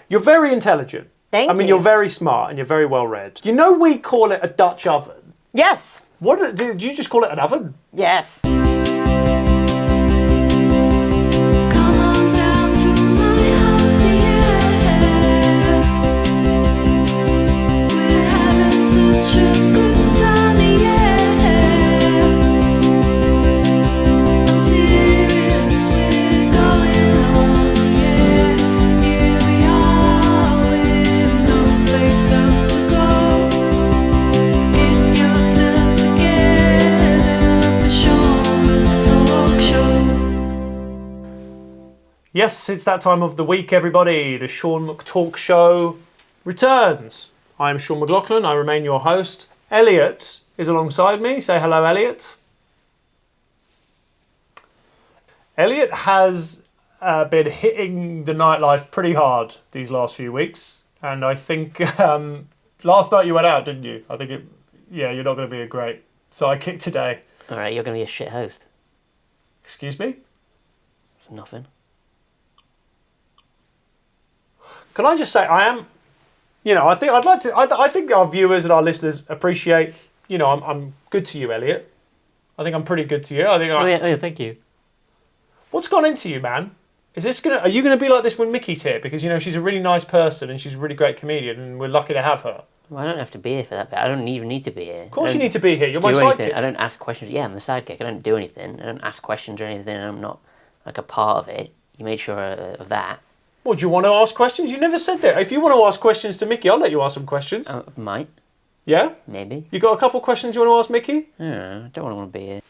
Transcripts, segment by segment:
You're very intelligent. Thank you. You're very smart and you're very well read. You know we call it a Dutch oven. Yes. What did you just call it an oven? Yes. Yes, it's that time of the week, everybody. The Sean McTalk Show returns. I'm Sean McLoughlin. I remain your host. Elliot is alongside me. Say hello, Elliot. Elliot has been hitting the nightlife pretty hard these last few weeks. And I think last night you went out, didn't you? I think you're not going to be a great sidekick today. All right, you're going to be a shit host. Excuse me? It's nothing. Can I just say, I think our viewers and our listeners appreciate, I'm good to you, Elliot. I think I'm pretty good to you. Yeah, thank you. What's gone into you, man? Are you gonna be like this when Mickey's here? Because she's a really nice person and she's a really great comedian and we're lucky to have her. Well, I don't have to be here for that bit. I don't even need to be here. Of course you need to be here. You're my sidekick. I don't ask questions. Yeah, I'm the sidekick. I don't do anything. I don't ask questions or anything. I'm not like a part of it. You made sure of that. Well, do you want to ask questions? You never said that. If you want to ask questions to Mickey, I'll let you ask some questions. I might. Yeah? Maybe. You got a couple questions you want to ask Mickey? I don't want to be here.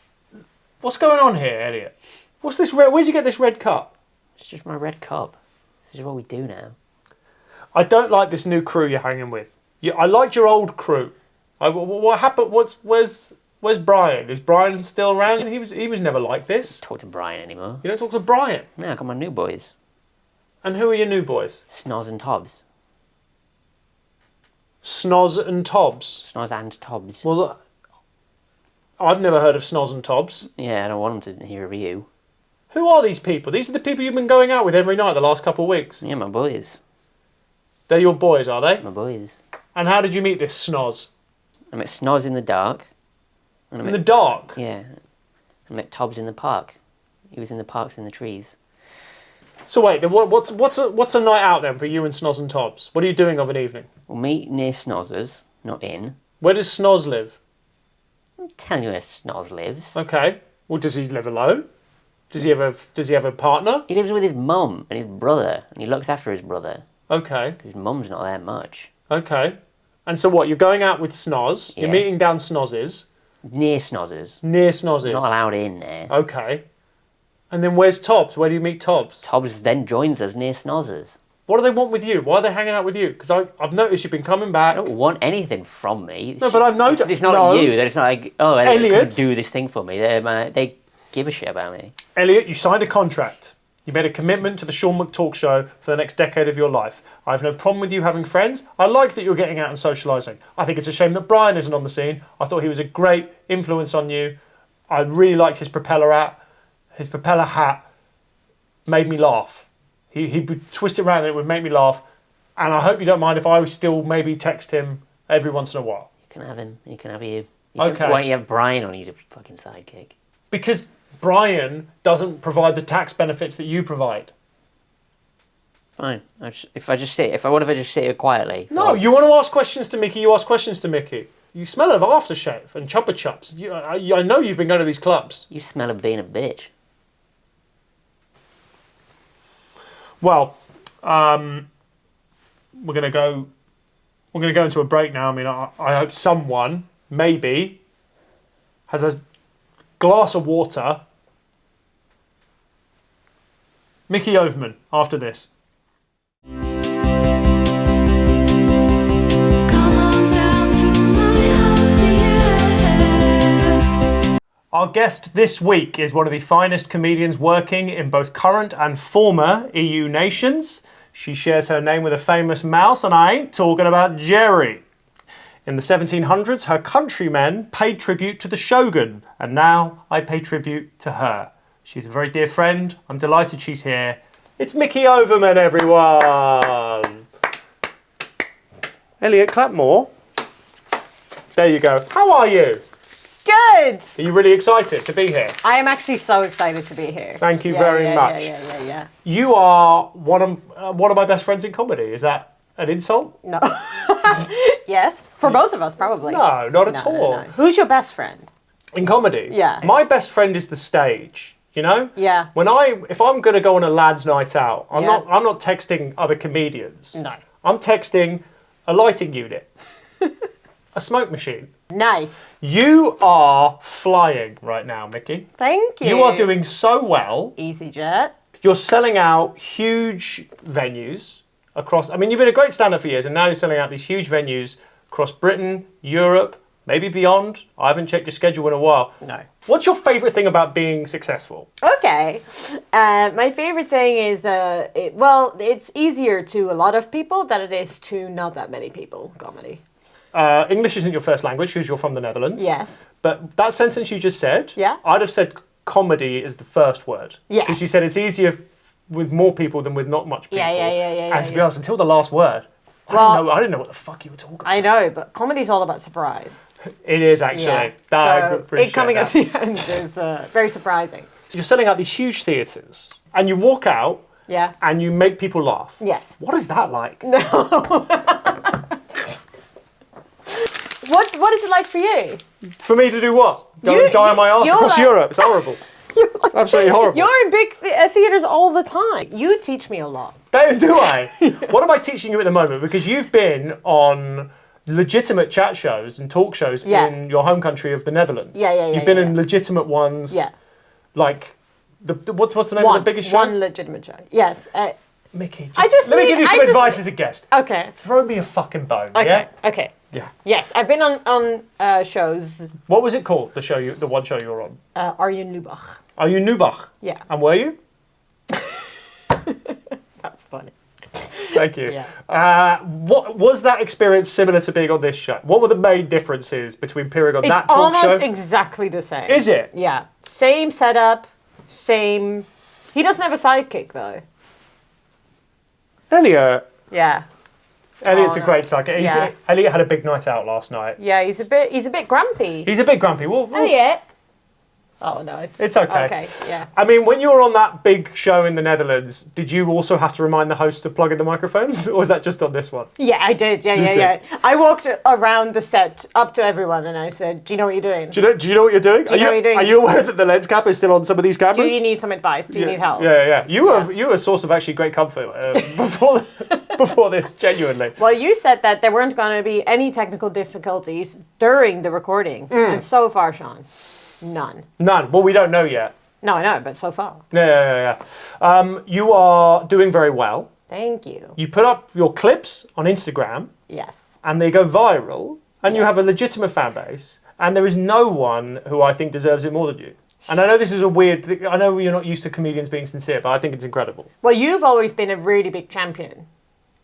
What's going on here, Elliot? What's this red? Where'd you get this red cup? It's just my red cup. This is what we do now. I don't like this new crew you're hanging with. I liked your old crew. What happened? Where's Brian? Is Brian still around? He was never like this. I don't talk to Brian anymore. You don't talk to Brian? No, I got my new boys. And who are your new boys? Snoz and Tobbs. Snoz and Tobbs? Snoz and Tobbs. Well, I've never heard of Snoz and Tobbs. Yeah, I don't want them to hear of you. Who are these people? These are the people you've been going out with every night the last couple of weeks. Yeah, my boys. They're your boys, are they? My boys. And how did you meet this Snoz? I met Snoz in the dark. In the dark? Yeah. I met Tobbs in the park. He was in the parks in the trees. So wait, what's a night out then for you and Snoz and Tobbs? What are you doing of an evening? We'll meet near Snoz's, not in. Where does Snoz live? I'm telling you where Snoz lives. Okay. Well, does he live alone? Does he have a partner? He lives with his mum and his brother, and he looks after his brother. Okay. His mum's not there much. Okay. And so what? You're going out with Snoz. Yeah. You're meeting down Snoz's. Near Snoz's. Near Snoz's. Not allowed in there. Okay. And then where's Tobbs? Where do you meet Tobbs? Tobbs then joins us near Snoz's. What do they want with you? Why are they hanging out with you? Because I've noticed you've been coming back. I don't want anything from me. No, but I've noticed. It's not you. It's not like, oh, Elliot, do this thing for me. They give a shit about me. Elliot, you signed a contract. You made a commitment to the Sean McTalk Show for the next decade of your life. I have no problem with you having friends. I like that you're getting out and socialising. I think it's a shame that Brian isn't on the scene. I thought he was a great influence on you. I really liked his propeller hat. His propeller hat made me laugh. He would twist it around and it would make me laugh. And I hope you don't mind if I still maybe text him every once in a while. You can have him. You can have you. Okay. Why don't you have Brian on you, the fucking sidekick? Because Brian doesn't provide the tax benefits that you provide. Fine. If I just sit here quietly? No, you want to ask questions to Mickey, you ask questions to Mickey. You smell of aftershave and Chupa Chups. I know you've been going to these clubs. You smell of being a bitch. Well, we're gonna go into a break now. I mean, I hope someone maybe has a glass of water. Mickey Overman after this. Our guest this week is one of the finest comedians working in both current and former EU nations. She shares her name with a famous mouse, and I ain't talking about Jerry. In the 1700s, her countrymen paid tribute to the Shogun, and now I pay tribute to her. She's a very dear friend. I'm delighted she's here. It's Mickey Overman, everyone. Elliot, clap more. There you go. How are you? Good. Are you really excited to be here? I am actually so excited to be here. Thank you very much. Yeah. You are one of my best friends in comedy. Is that an insult? No. Yes, for both of us probably. No, not at all. No. Who's your best friend? In comedy? Yeah. My best friend is the stage. You know? Yeah. If I'm gonna go on a lads' night out, I'm Yeah. not texting other comedians. No. I'm texting a lighting unit, a smoke machine. Nice. You are flying right now, Mickey. Thank you. You are doing so well. EasyJet. You're selling out huge venues across. I mean, you've been a great stand-up for years, and now you're selling out these huge venues across Britain, Europe, maybe beyond. I haven't checked your schedule in a while. No. What's your favourite thing about being successful? Okay. My favorite thing is, it's easier to a lot of people than it is to not that many people, comedy. English isn't your first language because you're from the Netherlands. Yes. But that sentence you just said, Yeah. I'd have said comedy is the first word. Yes. Because you said it's easier with more people than with not much people. Yeah. And to be honest, until the last word, Well, I didn't know what the fuck you were talking about. I know, but comedy's all about surprise. It is actually. Yeah. I So appreciate it coming that. at the end is very surprising. You're selling out these huge theatres and you walk out Yeah. and you make people laugh. Yes. What is that like? What is it like for you? For me to do what? Go You- and die on my arse you're across like- Europe. It's horrible. It's absolutely horrible. You're in big theaters all the time. You teach me a lot. Do I? What am I teaching you at the moment? Because you've been on legitimate chat shows and talk shows Yeah. in your home country of the Netherlands. Yeah. You've been in legitimate ones. Yeah. Like, what's the name of the biggest show? One legitimate show. Yes. Mickey, I just let me need- give you I some just- advice as a guest. Okay. Throw me a fucking bone, Okay. yeah? Okay. Yeah. Yes, I've been on shows. What was it called, the one show you were on? Arjen Lubach. Are you Nubach? Yeah. And were you? That's funny. Thank you. Yeah. What was that experience similar to being on this show? What were the main differences between appearing on that It's talk show? almost exactly the same. Is it? Yeah. Same setup, same. He doesn't have a sidekick though. Elliot. Yeah. Elliot's Oh, a no. great sidekick. Yeah. Elliot had a big night out last night. Yeah, he's a bit grumpy. He's a bit grumpy. Elliot. Oh no. It's okay. Okay. Yeah. I mean, when you were on that big show in the Netherlands, did you also have to remind the host to plug in the microphones, or was that just on this one? Yeah, I did. Yeah. did? I walked around the set up to everyone and I said, "Do you know what you're doing? Do you know what you're doing? Do you know what you're doing? Are you aware that the lens cap is still on some of these Do cameras? you need some advice? Do you need help?" Yeah. You were a source of actually great comfort before this, genuinely. Well, you said that there weren't going to be any technical difficulties during the recording, and so far, Sean, none. None. Well, we don't know yet. No, I know, but so far. Yeah. You are doing very well. Thank you. You put up your clips on Instagram, Yes. and they go viral, and you have a legitimate fan base, and there is no one who I think deserves it more than you. And I know this is a weird thing. I know you're not used to comedians being sincere, but I think it's incredible. Well, you've always been a really big champion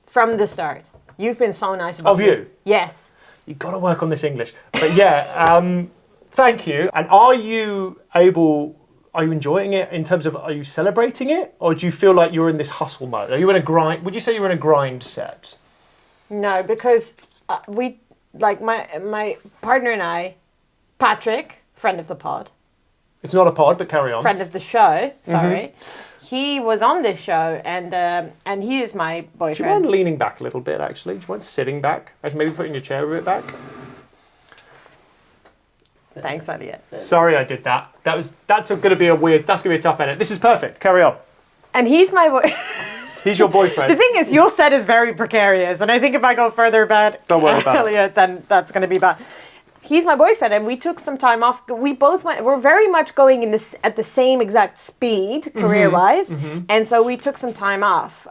from the start. You've been so nice about Of you? Yes. You've got to work on this English. But yeah, thank you. And are you enjoying it in terms of, are you celebrating it? Or do you feel like you're in this hustle mode? Are you in a grind? Would you say you're in a grind set? No, because my partner and I, Patrick, friend of the pod, It's not a pod, but carry on. friend of the show, sorry, he was on this show and he is my Do you boyfriend. mind leaning back a little bit, actually? Do you mind sitting back? Maybe putting your chair a bit back? Thanks, Elliot. Sorry I did that. That's going to be a tough edit. This is perfect. Carry on. And he's my boy. He's your boyfriend. The thing is, your set is very precarious, and I think if I go further about Don't worry about it. Elliot, then that's going to be bad. He's my boyfriend, and we took some time off. We're very much going in this at the same exact speed, career-wise, and so we took some time off,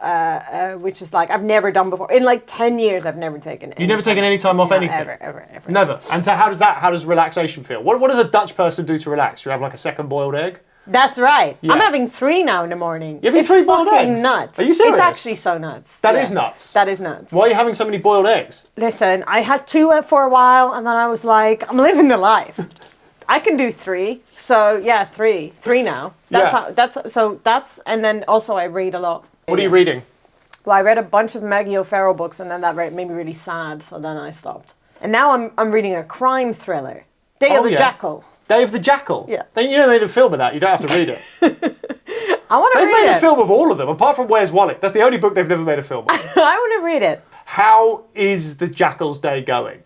which is like I've never done before. In like 10 years, I've never taken. You've never taken any time off anything? Ever. Never. And so how does relaxation feel? What does a Dutch person do to relax? You have like a second boiled egg? That's right. Yeah. I'm having 3 now in the morning. You're having It's 3 boiled fucking eggs? nuts. Are you serious? It's actually so nuts. That Yeah. is nuts. That is nuts. Why are you having so many boiled eggs? Listen, I had 2 for a while, and then I was like, I'm living the life. I can do 3. So yeah, 3 now. Yeah. And then also I read a lot. What are you reading? Well, I read a bunch of Maggie O'Farrell books, and then that made me really sad, so then I stopped. And now I'm reading a crime thriller, Day of the Jackal. Day of the Jackal? Yeah. Then you know they did a film of that, you don't have to read it. I want to read it. They've made a film of all of them, apart from Where's Wally. That's the only book they've never made a film of. I want to read it. How is the Jackal's day going?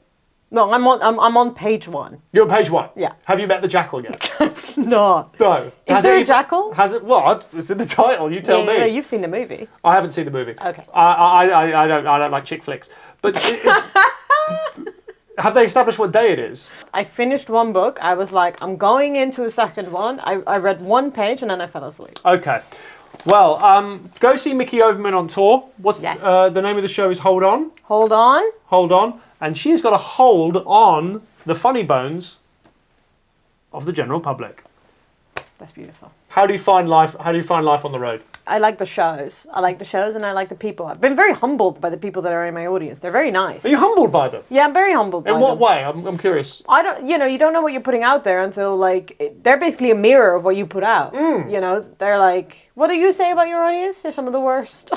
No, I'm on page 1. You're on page 1? Yeah. Have you met the Jackal yet? No. No. Is there a jackal? Has it? What? It's in the title, you tell me. Yeah, you've seen the movie. I haven't seen the movie. Okay. I don't like chick flicks. But have they established what day it is? I finished one book. I was like, I'm going into a second one. I read one page and then I fell asleep. Okay. Well, go see Mickey Overman on tour. What's Yes. the name of the show is Hold On. Hold on. Hold On. And she's got a hold on the funny bones of the general public. That's beautiful. How do you find life? How do you find life on the road? I like the shows. I like the shows and I like the people. I've been very humbled by the people that are in my audience. They're very nice. Are you humbled by them? Yeah, I'm very humbled by In what them. way? I'm curious. I don't, you don't know what you're putting out there until they're basically a mirror of what you put out. They're like, what do you say about your audience? They're some of the worst.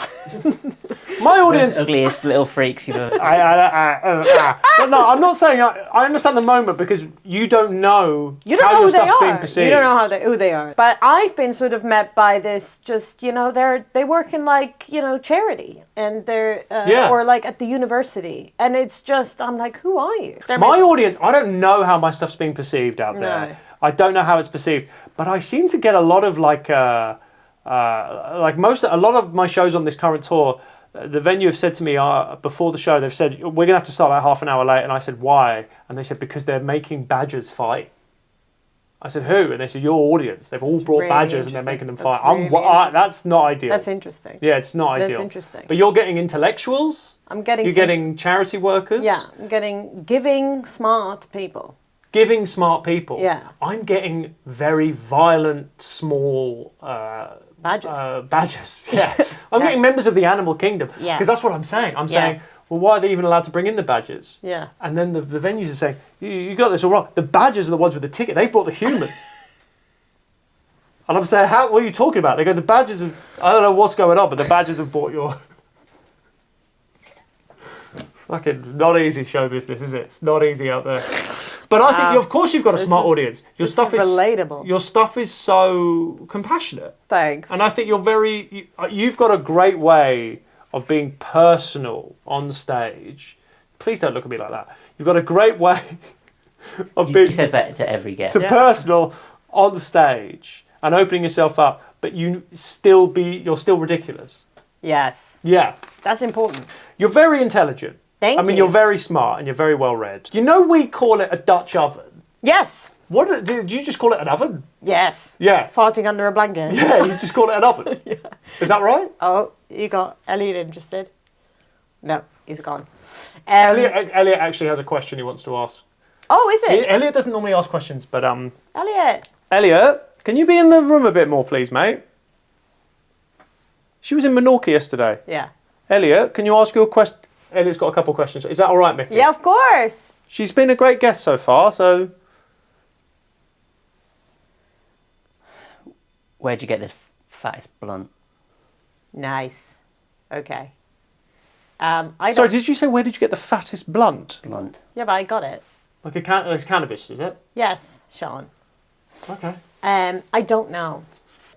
My audience. Ugliest little freaks you've ever. But no, I'm not saying. I understand the moment because you don't know. You don't how know your who they stuff's being are. perceived. You don't know who they are. But I've been sort of met by this. Just they work in charity and they're or like at the university, and it's just I'm like, who are you? My audience. I don't know how my stuff's being perceived out there. No. I don't know how it's perceived, but I seem to get a lot of a lot of my shows on this current tour. The venue have said to me before the show, they've said, we're going to have to start about half an hour late. And I said, why? And they said, because they're making badgers fight. I said, who? And they said, your audience. They've all brought really badgers and they're making them fight. That's really that's not ideal. That's interesting. Yeah, it's not ideal. That's interesting. But you're getting intellectuals. I'm getting. You're getting charity workers. Yeah, I'm getting giving smart people. Giving smart people. Yeah. I'm getting very violent, small... Badgers. Badgers, yeah. I'm getting members of the animal kingdom. Yeah. Because that's what I'm saying. I'm saying, well, why are they even allowed to bring in the badgers? Yeah. And then the venues are saying, you got this all wrong. The badgers are the ones with the ticket. They've brought the humans. And I'm saying, what are you talking about? They go, the badgers have... I don't know what's going on, but the badgers have bought your... Fucking not easy show business, is it? It's not easy out there. But I think, of course, you've got a smart audience. Your stuff is relatable. Your stuff is so compassionate. Thanks. And I think you've got a great way of being personal on stage. Please don't look at me like that. You've got a great way of being... He says that to every guest. Personal on stage and opening yourself up, but you're still ridiculous. Yes. Yeah. That's important. You're very intelligent. Thank you. You're very smart and you're very well read. We call it a Dutch oven. Yes. What did you just call it an oven? Yes. Yeah. Farting under a blanket. Yeah, you just call it an oven. Yeah. Is that right? Oh, you got Elliot interested? No, he's gone. Elliot actually has a question he wants to ask. Oh, is it? Elliot doesn't normally ask questions, but Elliot, can you be in the room a bit more, please, mate? She was in Menorca yesterday. Yeah. Elliot, can you ask your question? Elliot's got a couple of questions. Is that all right, Mickey? Yeah, of course. She's been a great guest so far, so... Where'd you get this fattest blunt? Nice. Okay. Sorry, did you say where did you get the fattest blunt? Blunt. Yeah, but I got it. Like it's cannabis, is it? Yes, Sean. Okay. I don't know.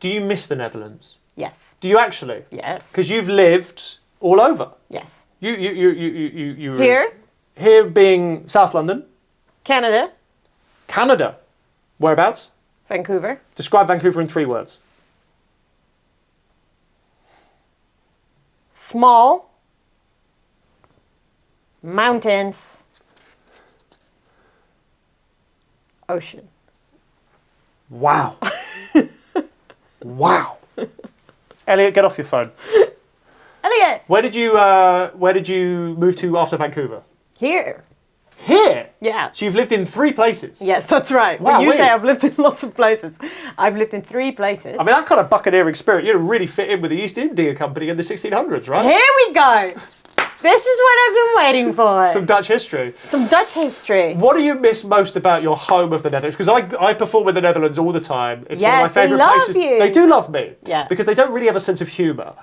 Do you miss the Netherlands? Yes. Do you actually? Yes. Because you've lived all over. Yes. You Here. Here being South London. Canada. Canada. Whereabouts? Vancouver. Describe Vancouver in 3 words. Small. Mountains. Ocean. Wow. Wow. Elliot, get off your phone. Elliot. Where did you move to after Vancouver? Here. Here? Yeah. So you've lived in 3 places? Yes, that's right. Wow, When you wait. say I've lived in lots of places, I've lived in 3 places. I mean, that kind of buccaneering spirit, you'd really fit in with the East India Company in the 1600s, right? Here we go. This is what I've been waiting for. Some Dutch history. Some Dutch history. What do you miss most about your home of the Netherlands? Because I perform in the Netherlands all the time. It's one of my Yes, they favourite love places. you. They do love me. Yeah. Because they don't really have a sense of humour.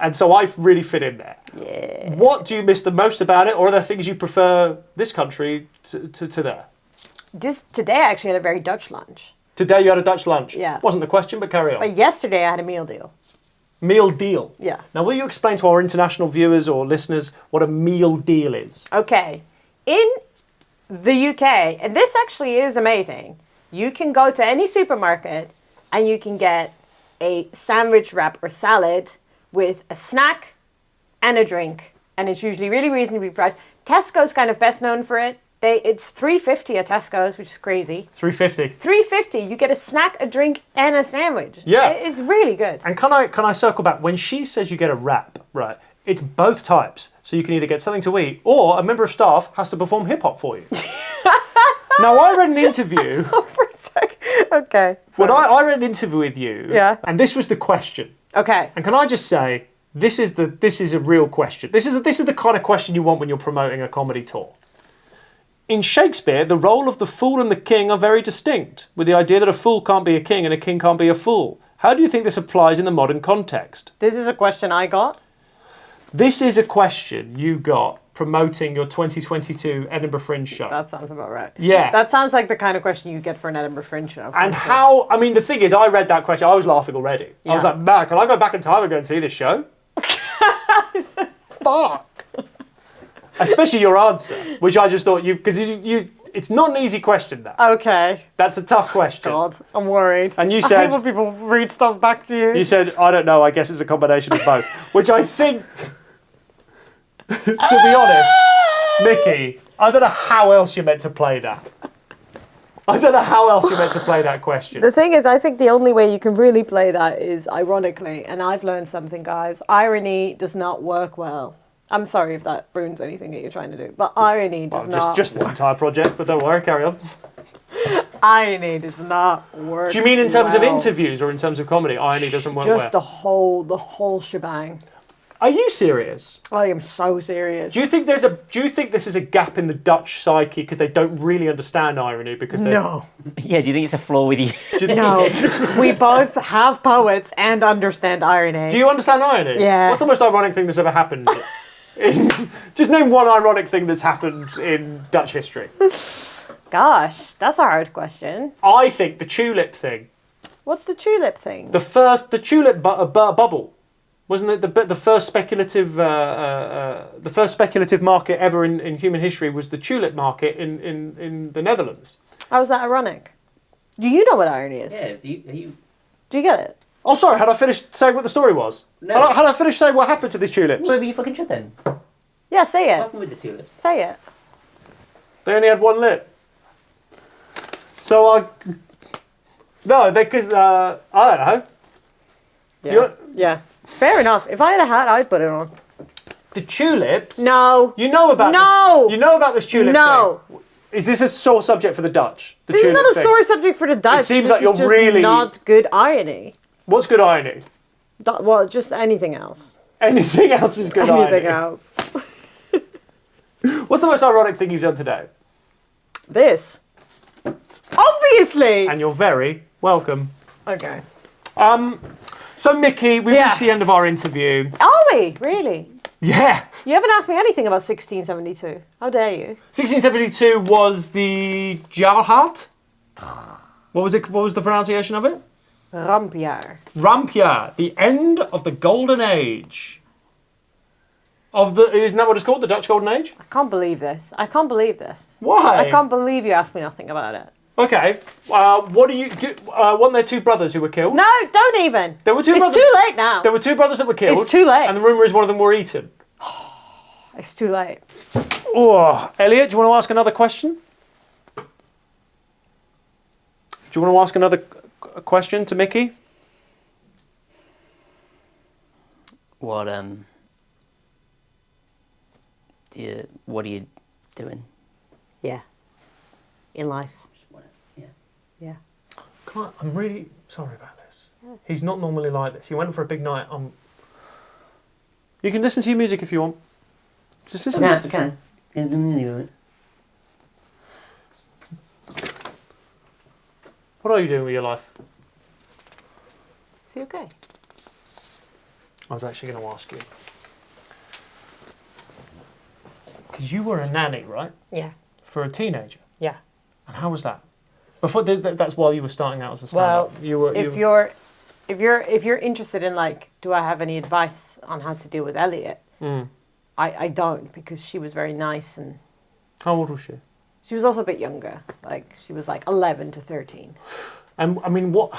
And so I really fit in there. Yeah. What do you miss the most about it, or are there things you prefer this country to there? Today I actually had a very Dutch lunch. Today you had a Dutch lunch. Yeah. Wasn't the question, but carry on. But yesterday I had a meal deal. Meal deal. Yeah. Now, will you explain to our international viewers or listeners what a meal deal is? Okay. In the UK, and this actually is amazing, you can go to any supermarket and you can get a sandwich wrap or salad with a snack and a drink. And it's usually really reasonably priced. Tesco's kind of best known for it. It's $3.50 at Tesco's, which is crazy. $3.50. $3.50. You get a snack, a drink, and a sandwich. Yeah. It's really good. And can I circle back? When she says you get a wrap, right, it's both types. So you can either get something to eat or a member of staff has to perform hip hop for you. Now, I read an interview. For a sec. Okay. Well, I read an interview with you. Yeah. And this was the question. Okay. And can I just say, this is a real question. This is the kind of question you want when you're promoting a comedy tour. In Shakespeare, the role of the fool and the king are very distinct, with the idea that a fool can't be a king and a king can't be a fool. How do you think this applies in the modern context? This is a question I got. This is a question you got promoting your 2022 Edinburgh Fringe show. That sounds about right. Yeah. That sounds like the kind of question you get for an Edinburgh Fringe show. And how, I mean, the thing is, I read that question, I was laughing already. Yeah. I was like, man, can I go back in time and go and see this show? Fuck. Especially your answer, which I just thought because you, it's not an easy question, that. Okay. That's a tough question. God, I'm worried. And you I said, hate when people read stuff back to you. You said, I don't know, I guess it's a combination of both. Which I think, to be honest, Mickey, I don't know how else you're meant to play that. I don't know how else you're meant to play that question. The thing is, I think the only way you can really play that is ironically, and I've learned something, guys. Irony does not work well. I'm sorry if that ruins anything that you're trying to do, but irony does not just this entire project, but don't worry, carry on. Irony does not work. Do you mean in terms of well. interviews or in terms of comedy? Irony doesn't work Just well. the whole shebang. Are you serious? I am so serious. Do you think this is a gap in the Dutch psyche because they don't really understand irony because they No. Yeah, do you think it's a flaw with you? No. We both have poets and understand irony. Do you understand irony? Yeah. What's the most ironic thing that's ever happened? Just name one ironic thing that's happened in Dutch history. Gosh, that's a hard question. I think the tulip thing. What's the tulip thing? The tulip bubble. Wasn't it the first speculative market ever in human history was the tulip market in the Netherlands? How is that ironic? Do you know what irony is? Yeah, Do you get it? Oh, sorry, had I finished saying what the story was? No. Had I finished saying what happened to these tulips? Maybe you fucking should then. Yeah, say What it. happened with the tulips? Say it. They only had one lip. So because I don't know. Yeah. Yeah. Fair enough. If I had a hat, I'd put it on. The tulips. No. You know about No. You know about this tulip No. thing. Is this a sore subject for the Dutch? The This is tulip not a thing? sore subject for the Dutch. It seems this like you're is just really- not good irony. What's good irony? Well, just anything else. Anything else is good Anything irony. else. What's the most ironic thing you've done today? This. Obviously. And you're very welcome. Okay. So Mickey, we've Yeah. reached the end of our interview. Are we? Really? Yeah. You haven't asked me anything about 1672. How dare you? 1672 was the Jahrhard. What was it? What was the pronunciation of it? Rampjaar. Rampjaar, the end of the golden age. Isn't that what it's called? The Dutch Golden Age? I can't believe this. I can't believe this. Why? I can't believe you asked me nothing about it. Okay. What do you do? Weren't there two brothers who were killed? No, don't even. There were two It's brothers. too late now. There were two brothers that were killed. It's too late. And the rumour is one of them were eaten. It's too late. Oh, Elliot, do you want to ask another question? Do you want to ask another question to Mickey? What what are you doing? Yeah. In life. Yeah. Yeah. I'm really sorry about this. He's not normally like this. He went for a big night. You can listen to your music if you want. Just listen. Yeah, we can. What are you doing with your life? Is he okay? I was actually going to ask you. Because you were a nanny, right? Yeah. For a teenager. Yeah. And how was that? Before that's while you were starting out as a Well, stand-up. if you're interested in like, do I have any advice on how to deal with Elliot? I don't, because she was very nice, and How old was she? she was also a bit younger. Like she was like 11 to 13. And I mean, what?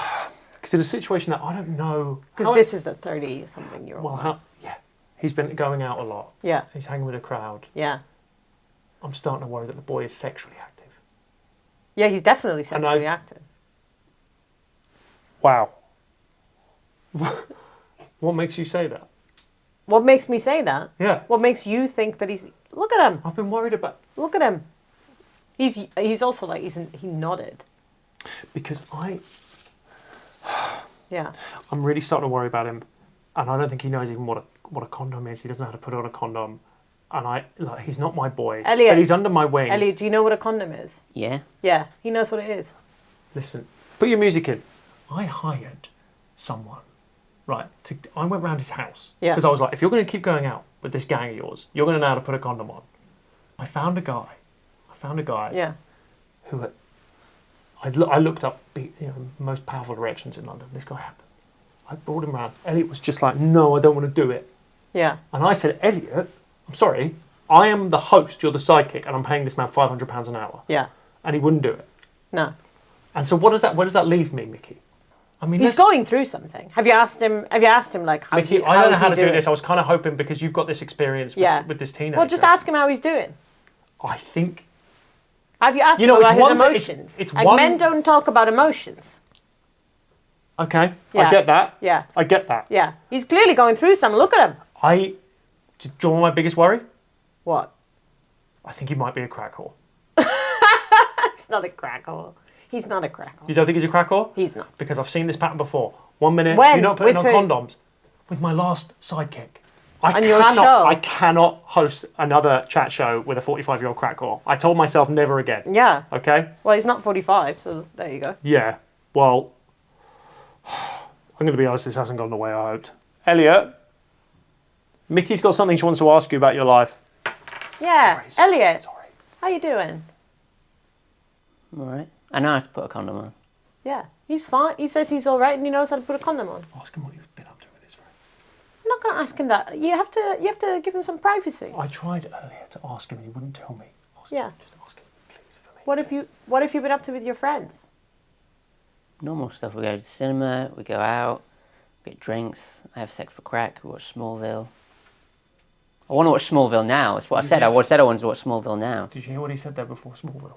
Because in a situation that I don't know. Because this is a 30-something-year-old. Well, yeah, he's been going out a lot. Yeah. He's hanging with a crowd. Yeah. I'm starting to worry that the boy is sexually active. Yeah, he's definitely sexually active. Wow. What makes you say that? What makes me say that? Yeah. What makes you think that he's... Look at him. I've been worried about... Look at him. He's also like, he nodded. Because Yeah. I'm really starting to worry about him. And I don't think he knows even what a condom is. He doesn't know how to put on a condom. And he's not my boy. Elliot. But he's under my wing. Elliot, do you know what a condom is? Yeah. Yeah, he knows what it is. Listen, put your music in. I hired someone, right? I went round his house. Yeah. Because I was like, if you're going to keep going out with this gang of yours, you're going to know how to put a condom on. I found a guy. Yeah. Who had, I looked up the most powerful erections in London. This guy had them. I brought him round. Elliot was just like, no, I don't want to do it. Yeah. And I said, Elliot, I'm sorry, I am the host, you're the sidekick, and I'm paying this man £500 an hour. Yeah. And he wouldn't do it. No. And so where does that leave me, Mickey? I mean, he's going through something. Have you asked him like how Mickey, I don't know how to do this. I was kind of hoping, because you've got this experience with this teenager. Well, just ask him how he's doing. I think... Have you asked him about his emotions? It's like, men don't talk about emotions. Okay, Yeah. I get that. Yeah. I get that. Yeah. He's clearly going through something. Look at him. Do you know my biggest worry? What? I think he might be a crack whore. He's not a crack whore. He's not a crack whore. You don't think he's a crack whore? He's not. Because I've seen this pattern before. 1 minute, When? you're not putting With on who? condoms. With my last sidekick. On your show? I cannot host another chat show with a 45-year-old crack whore. I told myself never again. Yeah. Okay? Well, he's not 45, so there you go. Yeah. Well, I'm going to be honest, this hasn't gone the way I hoped. Elliot, Mickey's got something she wants to ask you about your life. Yeah. Sorry. Elliot, Sorry. how you doing? All right. I know how to put a condom on. Yeah. He's fine. He says he's all right and he knows how to put a condom on. Ask him what he's been up to with his. I'm not going to ask him that. You have to give him some privacy. I tried earlier to ask him and he wouldn't tell me. Yeah. Just ask him, please, for me. What have you been up to with your friends? Normal stuff. We go to the cinema, we go out, get drinks, I have sex for crack, we watch Smallville. I want to watch Smallville now. That's what I said. I said I wanted to watch Smallville now. Did you hear what he said there before Smallville?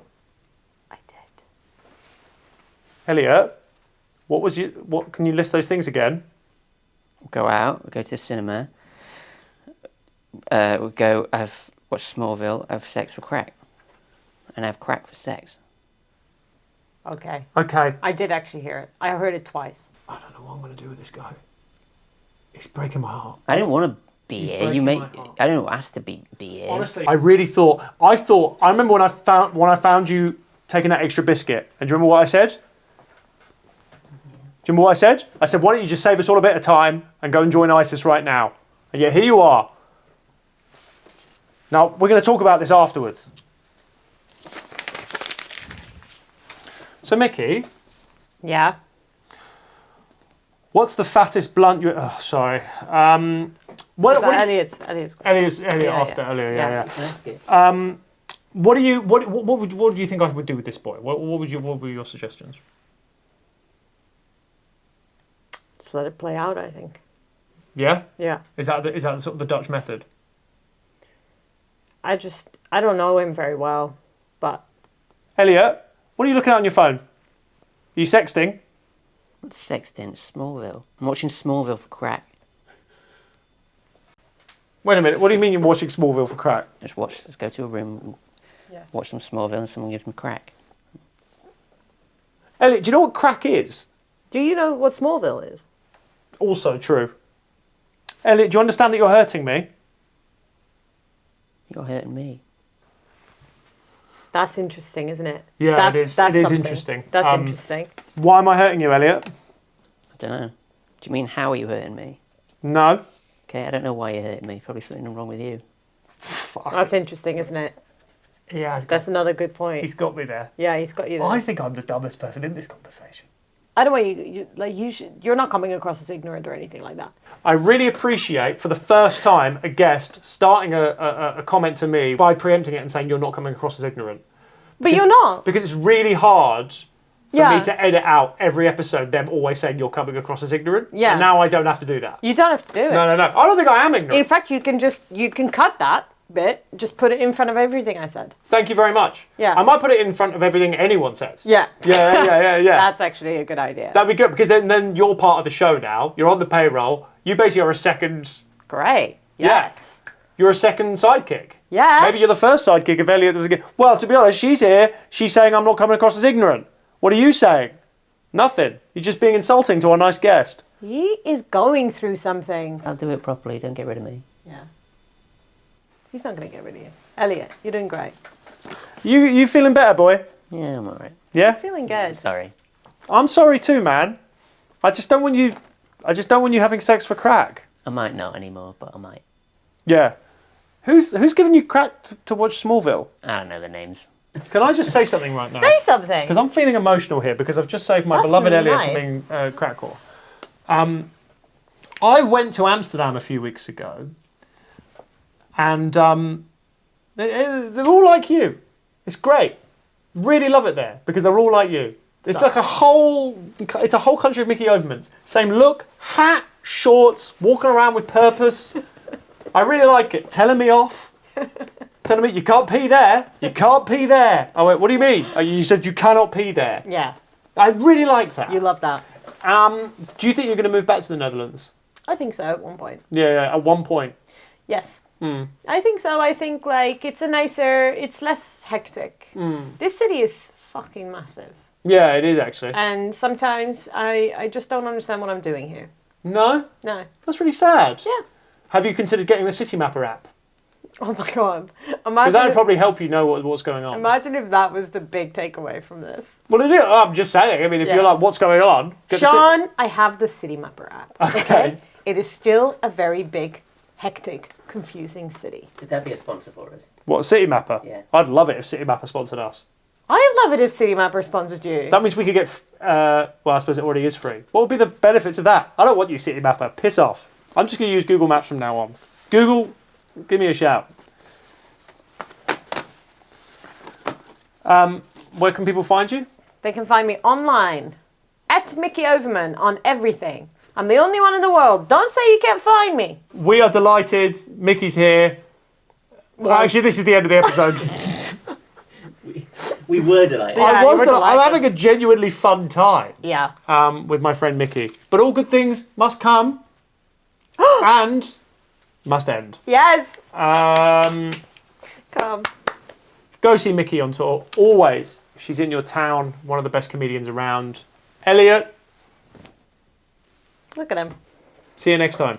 I did. Elliot, what can you list those things again? We go out, we go to the cinema, we watch Smallville, have sex for crack. And have crack for sex. Okay. Okay. I did actually hear it. I heard it twice. I don't know what I'm going to do with this guy. He's breaking my heart. I didn't want to be He's here. breaking my heart. I didn't ask to be here. Honestly, I really thought. I remember when I found you taking that extra biscuit. And do you remember what I said? Do you remember what I said? I said, why don't you just save us all a bit of time and go and join ISIS right now? And yet here you are. Now we're going to talk about this afterwards. So Mickey, Yeah. what's the fattest blunt you? Oh, sorry. What Elliot's Elliot Yeah, asked yeah. it earlier. Yeah. Yeah. What do you think I would do with this boy? What were your suggestions? Just let it play out, I think. Yeah. Yeah. Is that sort of the Dutch method? I don't know him very well, but Elliot, what are you looking at on your phone? Are you sexting? What's sexting? It's Smallville. I'm watching Smallville for crack. Wait a minute. What do you mean you're watching Smallville for crack? Let's go to a room, Yeah. watch some Smallville and someone gives me crack. Elliot, do you know what crack is? do you know what Smallville is? Also true. Elliot, do you understand that you're hurting me? You're hurting me. That's interesting, isn't it? Yeah, it is. That's It is something. interesting. That's interesting. Why am I hurting you, Elliot? I don't know. Do you mean how are you hurting me? No. Okay, I don't know why you're hurting me. Probably something wrong with you. Fuck. That's interesting, isn't it? Yeah, That's another good point. he's got me there. Yeah, he's got you there. I think I'm the dumbest person in this conversation. I don't want you're not coming across as ignorant or anything like that. I really appreciate, for the first time, a guest starting a comment to me by preempting it and saying you're not coming across as ignorant. But you're not. Because it's really hard for Yeah. me to edit out every episode them always saying you're coming across as ignorant. Yeah. And now I don't have to do that. You don't have to do it. No. I don't think I am ignorant. In fact, you can cut that bit, just put it in front of everything I said. Thank you very much. Yeah. I might put it in front of everything anyone says. Yeah. Yeah. That's actually a good idea. That'd be good, because then you're part of the show now. You're on the payroll. You basically are a second... Great. Yeah. Yes. You're a second sidekick. Yeah. Maybe you're the first sidekick if Elliot doesn't get... Well, to be honest, she's here. She's saying I'm not coming across as ignorant. What are you saying? Nothing. You're just being insulting to our nice guest. He is going through something. I'll do it properly. Don't get rid of me. Yeah. He's not going to get rid of you. Elliot, you're doing great. You feeling better, boy? Yeah, I'm alright. Yeah? Feeling good. Sorry. I'm sorry too, man. I just don't want you having sex for crack. I might not anymore, but I might. Yeah. Who's giving you crack to watch Smallville? I don't know the names. Can I just say something right now? Say something. Because I'm feeling emotional here because I've just saved my That's beloved Elliot nice. from being crackcore. I went to Amsterdam a few weeks ago, and they're all like you. It's great. Really love it there because they're all like you. It's like a whole country of Mickey Overmans. Same look, hat, shorts, walking around with purpose. I really like it. Telling me off. Telling me, you can't pee there. You can't pee there. I went, what do you mean? You said you cannot pee there. Yeah. I really like that. You love that. Do you think you're going to move back to the Netherlands? I think so at one point. Yeah, at one point. Yes. I think so. I think it's less hectic. This city is fucking massive. Yeah, it is actually. And sometimes I just don't understand what I'm doing here. No? No. That's really sad. Yeah. Have you considered getting the City Mapper app? Oh my god. Because that would probably help you know what's going on. Imagine if that was the big takeaway from this. Well, it is. I'm just saying. I mean, if Yeah. you're like, what's going on? Get the Sean, I have the City Mapper app. Okay. It is still a very big, hectic, confusing city. Could that be a sponsor for us? What, City Mapper? Yeah. I'd love it if City Mapper sponsored us. I'd love it if City Mapper sponsored you. That means we could get, well, I suppose it already is free. What would be the benefits of that? I don't want you, City Mapper. Piss off. I'm just going to use Google Maps from now on. Google, give me a shout. Where can people find you? They can find me online at Mickey Overman on everything. I'm the only one in the world. Don't say you can't find me. We are delighted. Mickey's here. Well, actually, this is the end of the episode. We were delighted. Yeah, I'm delighted. having a genuinely fun time Yeah. with my friend Mickey. But all good things must come and must end. Yes. Go Come. see Mickey on tour. Always. She's in your town. One of the best comedians around. Elliot, Look at him. see you next time.